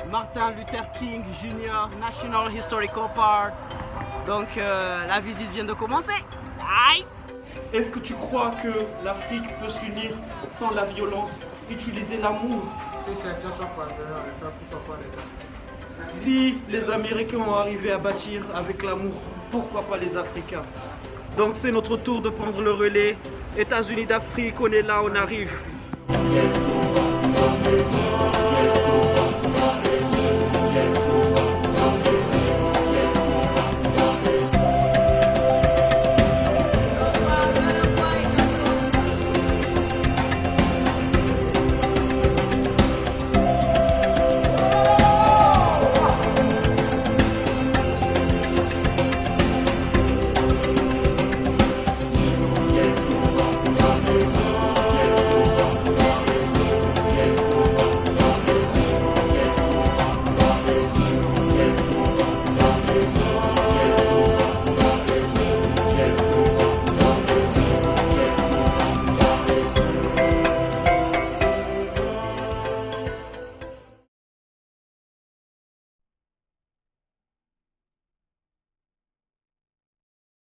Martin Luther King Jr. National Historical Park. Donc la visite vient de commencer. Aïe! Est-ce que tu crois que l'Afrique peut s'unir sans la violence, utiliser l'amour? Si certains sont parvenus à le faire, pourquoi pas les autres? Si les Américains ont arrivé à bâtir avec l'amour, pourquoi pas les Africains? Donc c'est notre tour de prendre le relais. États-Unis d'Afrique, on est là, on arrive.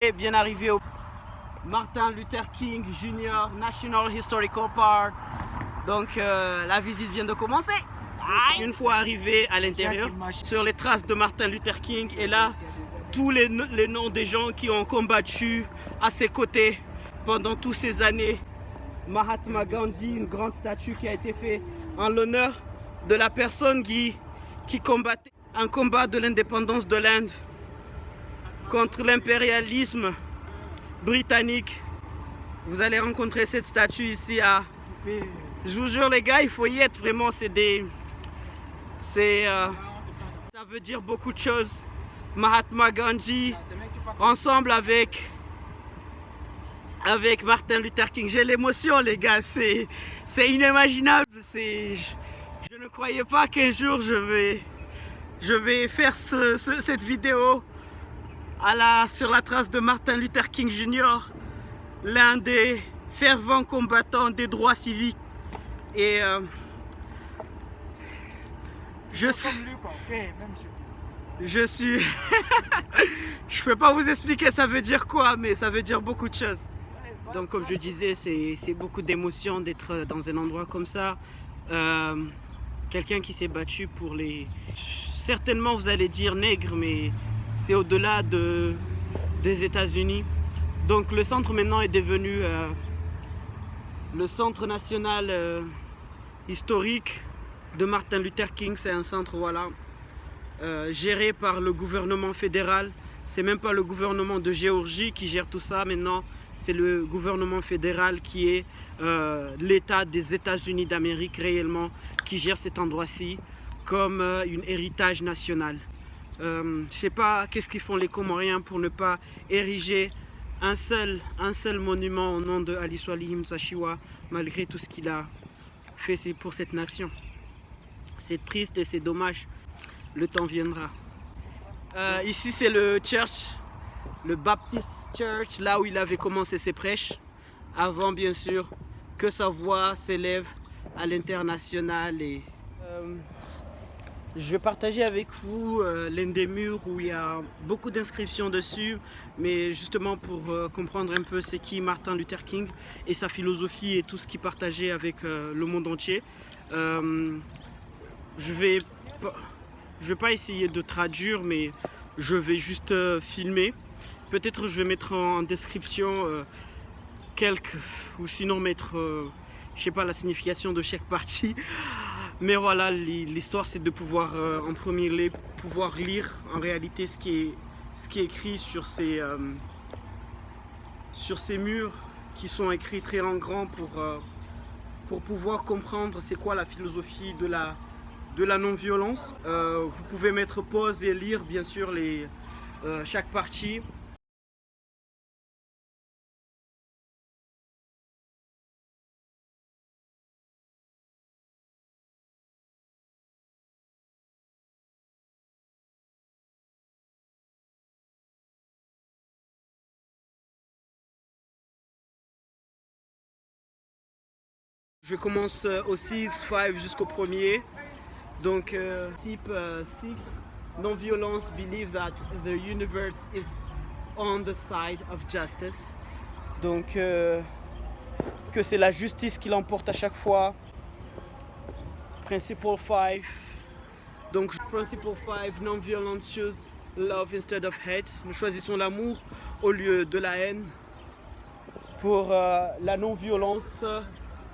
Et bien arrivé au Martin Luther King Jr. National Historical Park. Donc la visite vient de commencer. Aïe. Une fois arrivé à l'intérieur, sur les traces de Martin Luther King, et là, tous les noms des gens qui ont combattu à ses côtés pendant toutes ces années. Mahatma Gandhi, une grande statue qui a été faite en l'honneur de la personne qui combattait un combat de l'indépendance de l'Inde contre l'impérialisme britannique. Vous allez rencontrer cette statue ici à... Je vous jure les gars, il faut y être vraiment, ça veut dire beaucoup de choses. Mahatma Gandhi, ensemble avec Martin Luther King. J'ai l'émotion les gars, c'est inimaginable. Je ne croyais pas qu'un jour je vais faire cette vidéo sur la trace de Martin Luther King Jr., l'un des fervents combattants des droits civiques. Et je suis je peux pas vous expliquer ça veut dire quoi, mais ça veut dire beaucoup de choses. Donc comme je disais, c'est beaucoup d'émotions d'être dans un endroit comme ça. Quelqu'un qui s'est battu pour les... Certainement vous allez dire nègre, mais c'est au-delà des États-Unis. Donc le centre maintenant est devenu le centre national historique de Martin Luther King. C'est un centre géré par le gouvernement fédéral. C'est même pas le gouvernement de Géorgie qui gère tout ça maintenant. C'est le gouvernement fédéral qui est l'État des États-Unis d'Amérique réellement, qui gère cet endroit-ci comme un héritage national. Je sais pas qu'est-ce qu'ils font les Comoriens pour ne pas ériger un seul monument au nom de Ali Swali Msashiwa, malgré tout ce qu'il a fait pour cette nation. C'est triste et c'est dommage. Le temps viendra. Ici c'est le church, le Baptist Church, là où il avait commencé ses prêches, avant bien sûr que sa voix s'élève à l'international. Et je vais partager avec vous l'un des murs où il y a beaucoup d'inscriptions dessus, mais justement pour comprendre un peu c'est qui Martin Luther King et sa philosophie et tout ce qu'il partageait avec le monde entier. Je vais pas essayer de traduire, mais je vais juste filmer. Peut-être je vais mettre en description ou sinon mettre, je sais pas, la signification de chaque partie. Mais voilà, l'histoire c'est de pouvoir en premier lieu pouvoir lire en réalité ce qui est écrit sur ces murs qui sont écrits très en grand pour pouvoir comprendre c'est quoi la philosophie de la non-violence. Vous pouvez mettre pause et lire bien sûr chaque partie. Je commence au 6, 5 jusqu'au premier. Donc, principe 6, non-violence, believe that the universe is on the side of justice. Donc, que c'est la justice qui l'emporte à chaque fois. Principle 5. Donc, principle 5, non-violence choose love instead of hate. Nous choisissons l'amour au lieu de la haine. Pour la non-violence,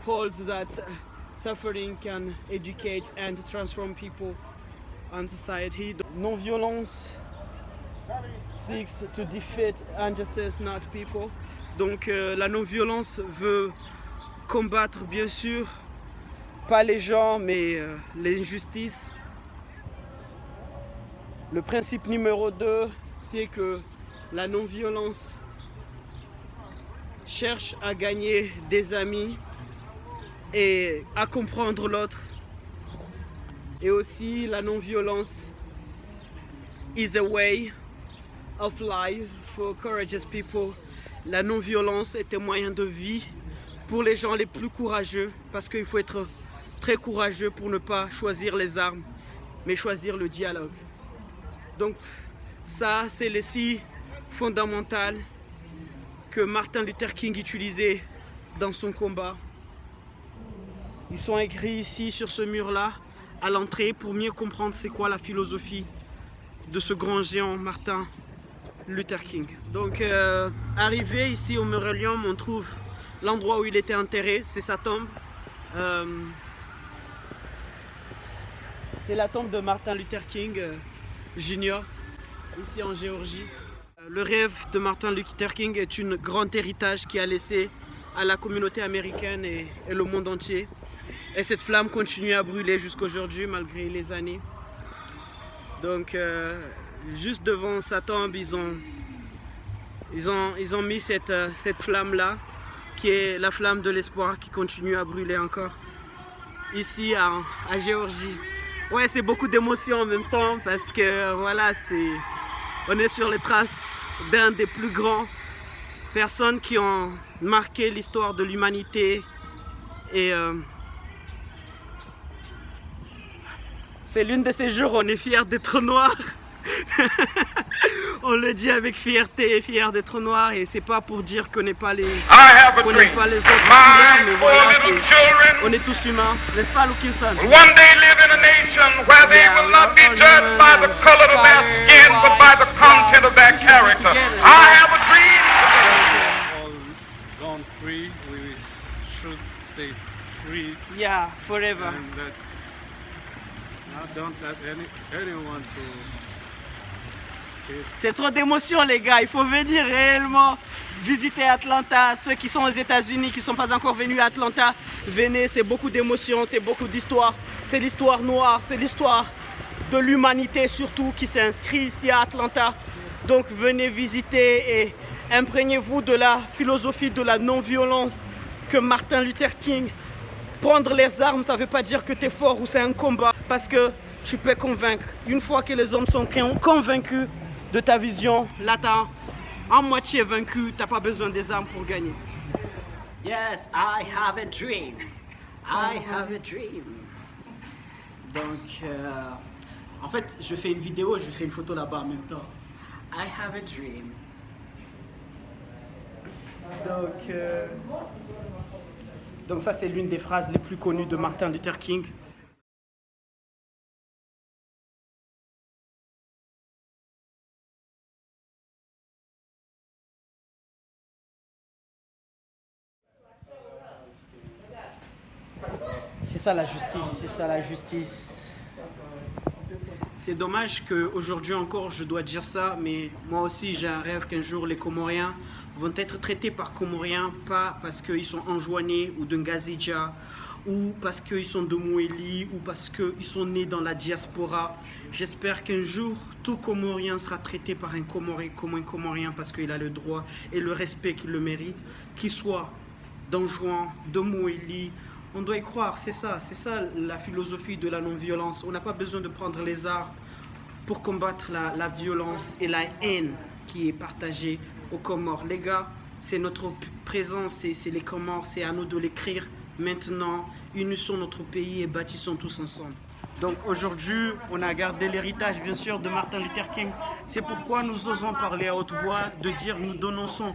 holds that suffering can educate and transform people and society. Non-violence seeks to defeat injustice, not people. Donc la non-violence veut combattre bien sûr pas les gens mais l'injustice. Le principe numéro 2, c'est que la non-violence cherche à gagner des amis et à comprendre l'autre. Et aussi la non-violence is a way of life for courageous people. La non-violence est un moyen de vie pour les gens les plus courageux, parce qu'il faut être très courageux pour ne pas choisir les armes, mais choisir le dialogue. Donc ça, c'est les 6 fondamentales que Martin Luther King utilisait dans son combat. Ils sont écrits ici sur ce mur-là, à l'entrée, pour mieux comprendre c'est quoi la philosophie de ce grand géant Martin Luther King. Donc arrivé ici au Mausoleum, on trouve l'endroit où il était enterré, c'est sa tombe. C'est la tombe de Martin Luther King Jr. ici en Géorgie. Le rêve de Martin Luther King est un grand héritage qu'il a laissé à la communauté américaine et le monde entier. Et cette flamme continue à brûler jusqu'aujourd'hui malgré les années. Donc juste devant sa tombe, ils ont mis cette flamme-là, qui est la flamme de l'espoir qui continue à brûler encore ici à Géorgie. Ouais, c'est beaucoup d'émotions en même temps parce que voilà, on est sur les traces d'un des plus grands personnes qui ont marqué l'histoire de l'humanité et c'est l'une de ces jours où on est fier d'être noir. On le dit avec fierté, fier d'être noir, et c'est pas pour dire qu'on n'est pas les autres couleurs, mais voilà, on est tous humains, n'est-ce pas, Lukinson? One day live in a nation where they will not be judged by the color of their skin, but by the content of their character. I have a dream. All gone free, we should stay free. Yeah, forever. And that now don't let anyone to. C'est trop d'émotions les gars, il faut venir réellement visiter Atlanta. Ceux qui sont aux États-Unis, qui ne sont pas encore venus à Atlanta, venez, c'est beaucoup d'émotions, c'est beaucoup d'histoire. C'est l'histoire noire, c'est l'histoire de l'humanité surtout qui s'est inscrite ici à Atlanta. Donc venez visiter et imprégnez-vous de la philosophie de la non-violence que Martin Luther King. Prendre les armes, ça ne veut pas dire que tu es fort ou c'est un combat, parce que tu peux convaincre. Une fois que les hommes sont convaincus de ta vision, là tu en moitié vaincu, tu n'as pas besoin des armes pour gagner. Yes, I have a dream. I have a dream. Donc, en fait, je fais une vidéo, je fais une photo là-bas en même temps. I have a dream. Donc ça, c'est l'une des phrases les plus connues de Martin Luther King. C'est ça la justice, c'est ça la justice. C'est dommage qu'aujourd'hui encore je dois dire ça, mais moi aussi j'ai un rêve qu'un jour les Comoriens vont être traités par Comoriens, pas parce qu'ils sont enjoignés ou d'un Gazidja, ou parce qu'ils sont de Mouéli, ou parce qu'ils sont nés dans la diaspora. J'espère qu'un jour tout Comorien sera traité par un Comorien comme un Comorien parce qu'il a le droit et le respect qu'il le mérite, qu'il soit d'Anjouan, de Mouéli. On doit y croire, c'est ça la philosophie de la non-violence. On n'a pas besoin de prendre les armes pour combattre la violence et la haine qui est partagée aux Comores. Les gars, c'est notre présence, c'est les Comores, c'est à nous de l'écrire maintenant. Unissons notre pays et bâtissons tous ensemble. Donc aujourd'hui, on a gardé l'héritage bien sûr de Martin Luther King. C'est pourquoi nous osons parler à haute voix, de dire nous dénonçons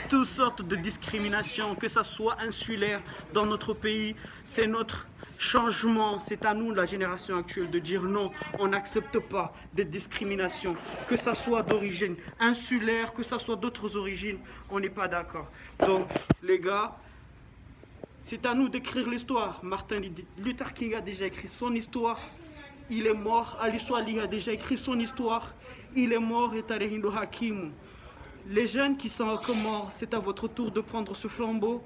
toutes sortes de discriminations, que ça soit insulaire dans notre pays. C'est notre changement, c'est à nous, la génération actuelle, de dire non, on n'accepte pas des discriminations, que ça soit d'origine insulaire, que ça soit d'autres origines, on n'est pas d'accord. Donc les gars, c'est à nous d'écrire l'histoire. Martin Luther King a déjà écrit son histoire. Il est mort. Ali Swali a déjà écrit son histoire. Il est mort et Tarehindo Hakim. Les jeunes qui sont encore morts, c'est à votre tour de prendre ce flambeau.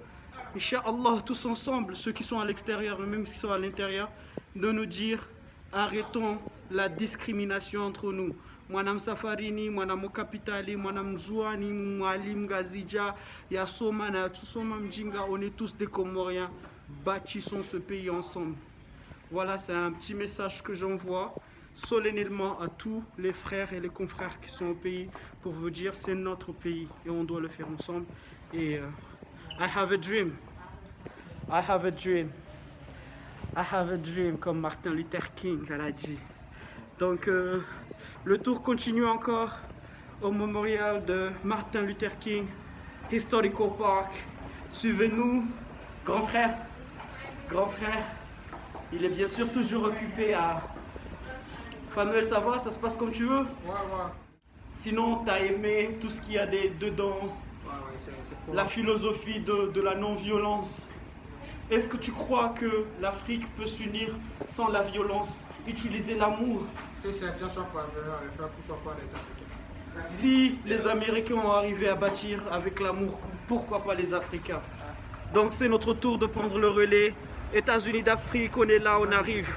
Inch'Allah, tous ensemble, ceux qui sont à l'extérieur et même ceux qui sont à l'intérieur, de nous dire arrêtons la discrimination entre nous. Mwanam Safarini, Mwanam Kapitali, Mwanam Zouani, Mwalim Gazidja, Yasoma, Natusoma Mjinga, on est tous des Comoriens, bâtissons ce pays ensemble. Voilà, c'est un petit message que j'envoie solennellement à tous les frères et les confrères qui sont au pays pour vous dire c'est notre pays et on doit le faire ensemble. Et I have a dream. I have a dream. I have a dream, comme Martin Luther King l'a dit. Donc, le tour continue encore au mémorial de Martin Luther King, Historical Park. Suivez-nous, grand frère. Grand frère, il est bien sûr toujours occupé à... Fanuel, ça va? Ça se passe comme tu veux? Ouais. Sinon, tu as aimé tout ce qu'il y a dedans, Ouais, c'est pour la philosophie de la non-violence. Est-ce que tu crois que l'Afrique peut s'unir sans la violence, utiliser l'amour? Si certains sont parvenus à le faire, pourquoi pas les Africains? Si les Américains ont arrivé à bâtir avec l'amour, pourquoi pas les Africains? Donc c'est notre tour de prendre le relais. États-Unis d'Afrique, on est là, on arrive.